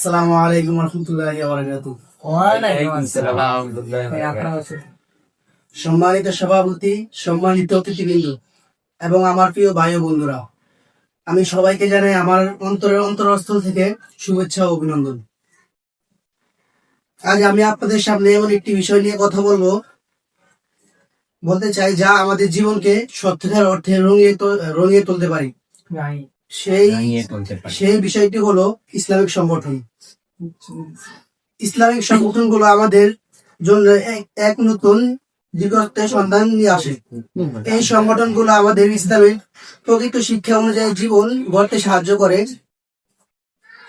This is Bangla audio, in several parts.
আসসালামু আলাইকুম রহমতুল্লাহি ওয়া বারাকাতুহু। সম্মানিত সভাপতি, সম্মানিত অতিথিবৃন্দ এবং আমার প্রিয় ভাই ও বন্ধুরা, আমি সবাইকে জানাই আমার অন্তরস্থল থেকে শুভেচ্ছা ও অভিনন্দন। আজ আমি আপনাদের সামনে এমন একটি বিষয় নিয়ে কথা বলতে চাই যা আমাদের জীবনকে সত্যিকার অর্থে রঙিয়ে তুলতে পারে। সেই বিষয়টি হলো ইসলামিক সংগঠন। ইসলামিক সংগঠনগুলো আমাদের জন্য এক নতুন দিগন্তের সন্ধান নিয়ে আসে। এই সংগঠনগুলো আমাদের ইসলামের প্রকৃত শিক্ষা অনুযায়ী জীবন গড়তে সাহায্য করে,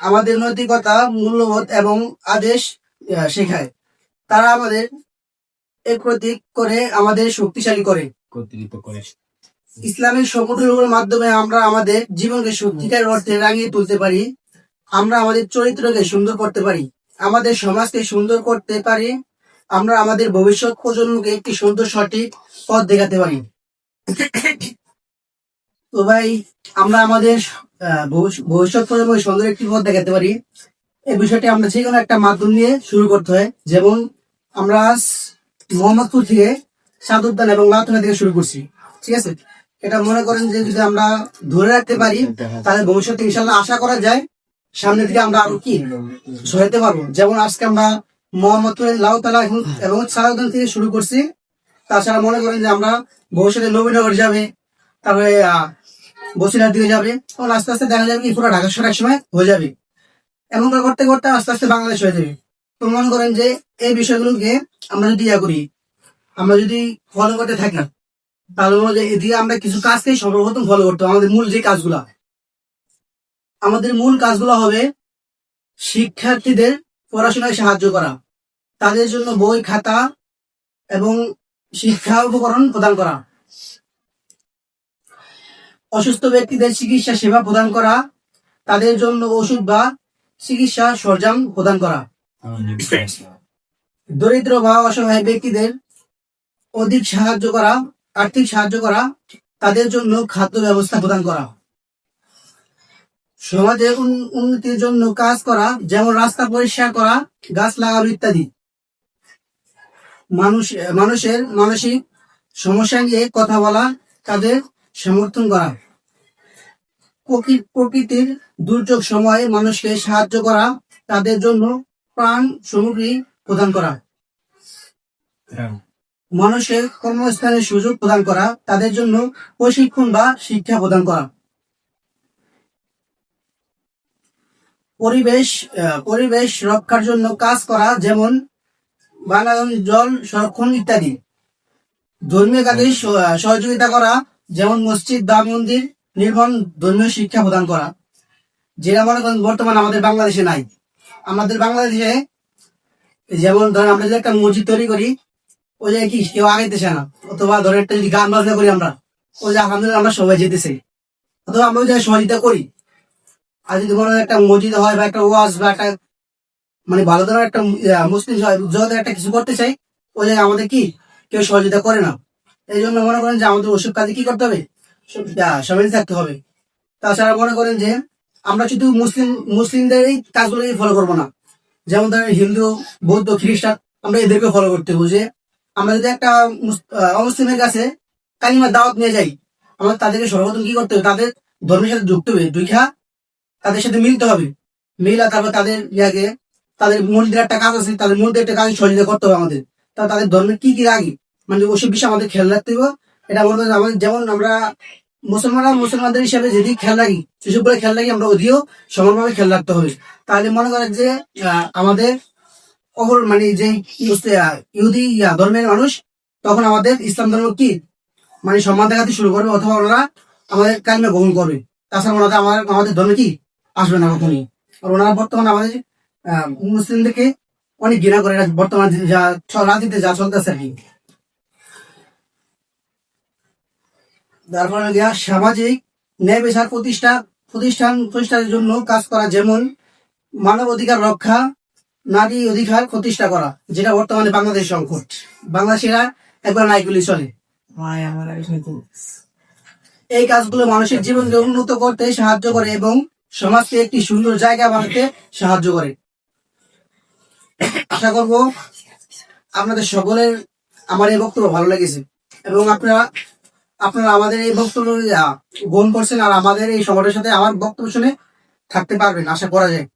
আমাদের নৈতিকতা, মূল্যবোধ এবং আদেশ শেখায়। তারা আমাদের একত্রিত করে আমাদের শক্তিশালী করে। ইসলামিক সংগঠনগুলোর মাধ্যমে আমরা আমাদের জীবনকে সত্যিকার অর্থে রাঙিয়ে তুলতে পারি। আমরা আমাদের চরিত্রকে সুন্দর করতে পারি, আমাদের সমাজকে সুন্দর করতে পারি, আমরা আমাদের ভবিষ্যৎ প্রজন্মকে একটি সুন্দর সঠিক পথ দেখাতে পারি। তো ভাই, আমরা আমাদের ভবিষ্যৎ প্রজন্মকে সুন্দর একটি পথ দেখাতে পারি, এই বিষয়টি আমরা যে কোনো একটা মাধ্যম নিয়ে শুরু করতে হয়। যেমন আমরা মোহাম্মদপুর থেকে, সাদুদ্দান এবং লাউতলা থেকে শুরু করছি, ঠিক আছে? এটা মনে করেন যে যদি আমরা ধরে রাখতে পারি তাহলে ভবিষ্যতে ইনশাল্লাহ আশা করা যায় সামনে থেকে আমরা আরো কি সহাইতে পারবো। যেমন আজকে আমরা মোহাম্মদপুরের লাউতলা এবং সাদুদ্দান থেকে শুরু করছি। তাছাড়া মনে করেন যে আমরা ভবিষ্যতে নবীনগর যাবে, তারপরে বসিরহাট দিকে যাবে, তখন আস্তে আস্তে দেখা যাবে কি পুরো ঢাকা শহর এক সময় হয়ে যাবে। এমন করে করতে করতে আস্তে আস্তে বাংলাদেশ হয়ে যাবে। তো মনে করেন যে এই বিষয়গুলোকে আমরা যদি করি, আমরা যদি ফলো করতে থাকি, তাহলে এদিকে আমরা কিছু কাজকেই সর্বপ্রথম ফলো করতে হবে। আমাদের মূল কাজগুলো হবে শিক্ষার্থীদের পড়াশোনায় সাহায্য করা, তাদের জন্য বই, খাতা এবং শিক্ষা উপকরণ প্রদান করা, অসুস্থ ব্যক্তিদের চিকিৎসা সেবা প্রদান করা, তাদের জন্য ওষুধ বা চিকিৎসা সরঞ্জাম প্রদান করা, দরিদ্র বা অসহায় ব্যক্তিদের অধিক আর্থিক সাহায্য করা, তাদের জন্য খাদ্য ব্যবস্থা প্রদান করা, সমাজের উন্নতির জন্য কাজ করা, যেমন রাস্তা পরিষ্কার করা, গাছ লাগানো ইত্যাদি, মানুষের মানসিক সমস্যা নিয়ে কথা বলা, তাদের সমর্থন করা, প্রকৃতির দুর্যোগ সময়ে মানুষকে সাহায্য করা, তাদের জন্য প্রাণ সামগ্রী প্রদান করা, মানুষের কর্মস্থানের সুযোগ প্রদান করা, তাদের জন্য প্রশিক্ষণ বা শিক্ষা প্রদান করা, পরিবেশ রক্ষার জন্য কাজ করা, যেমন বাংলাদেশ জল সংরক্ষণ ইত্যাদি, ধর্মীয় কাজে সহযোগিতা করা, যেমন মসজিদ বা মন্দির নির্মাণ, ধর্মীয় শিক্ষা প্রদান করা, যেটা মনে করেন বর্তমানে আমাদের বাংলাদেশে নাই। আমাদের বাংলাদেশে যেমন ধরেন আমরা যদি একটা মসজিদ তৈরি করি, ওই জায়গায় কি কেউ আগাইতেছে না, অথবা ধরেন একটা যদি গান বাজনা করি আমরা, ওই জায়গায় আলহামদুলিল্লাহ আমরা সবাই যেতেছি, অথবা আমরা ওই জায়গায় সহযোগিতা করি। আর যদি মনে হয় একটা মসজিদ হয় বা একটা ওয়াজ বা একটা মানে ভালো ধরনের একটা মুসলিম জগতের একটা কিছু করতে চাই, ওই জায়গায় আমাদের কি কেউ সহযোগিতা করে না। এই জন্য মনে করেন যে আমাদের ওসব কাজে কি করতে হবে, সবাই থাকতে হবে। তাছাড়া মনে করেন যে আমরা শুধু মুসলিমদের এই কাজগুলোকে ফলো করবো না, যেমন ধরেন হিন্দু, বৌদ্ধ, খ্রিস্টান, আমরা এদেরকে ফলো করতে হবে। যে আমরা যদি একটা অমুসলিমের কাছে কালিমার দাওয়াত নিয়ে যাই, আমরা তাদেরকে সর্বপ্রথম কি করতে হবে, তাদের ধর্মের সাথে যুক্ত হবে, তাদের সাথে মিলতে হবে, তারপর তাদের মন্দিরের একটা কাজ আছে, তাদের মন্দিরের একটা কাজ সহযোগিতা করতে হবে আমাদের। তাদের ধর্মের কি কি লাগে মানে ওসব বিষয়ে আমাদের খেয়াল রাখতে হবে। এটা মনে করেন আমাদের যেমন আমরা মুসলমানদের হিসাবে যদি খেয়াল রাখি, সেসব করে খেয়াল রাখি, আমরা ওদিকেও সমানভাবে খেয়াল রাখতে হবে। তাহলে মনে করেন যে আমাদের মানে যে ইহুদি ধর্মের মানুষ তখন আমাদের ইসলাম ধর্ম কি মানে সম্মান দেখাতে শুরু করবে, অথবা ওনারা আমাদের কালিমা গ্রহণ করবে। তাছাড়া ওনারা আমাদের ধর্মে কি আসবে না কখনই। আর ওনারা বর্তমানে আমাদের মুসলিমদেরকে অনেক ঘৃণা করে, বর্তমান যা রাজনীতিতে যা চলতেছে আর কি। তারপরে সামাজিক ন্যায় বিচার প্রতিষ্ঠানের জন্য কাজ করা, যেমন মানব অধিকার রক্ষা, নারী অধিকার প্রতিষ্ঠা করা, যেটা বর্তমানে বাংলাদেশ সংকট, বাংলাদেশিরা একবার নাইগুলি চলে। এই কাজগুলো মানুষের জীবনকে উন্নত করতে সাহায্য করে এবং সমাজকে একটি সুন্দর জায়গা বানাতে সাহায্য করে। আশা করব আপনাদের সকলের আমার এই বক্তব্য ভালো লেগেছে এবং আপনারা আমাদের এই বক্তব্য গ্রহণ করছেন আর আমাদের এই সমাজের সাথে আমার বক্তব্য শুনে থাকতে পারবেন আশা করা যায়।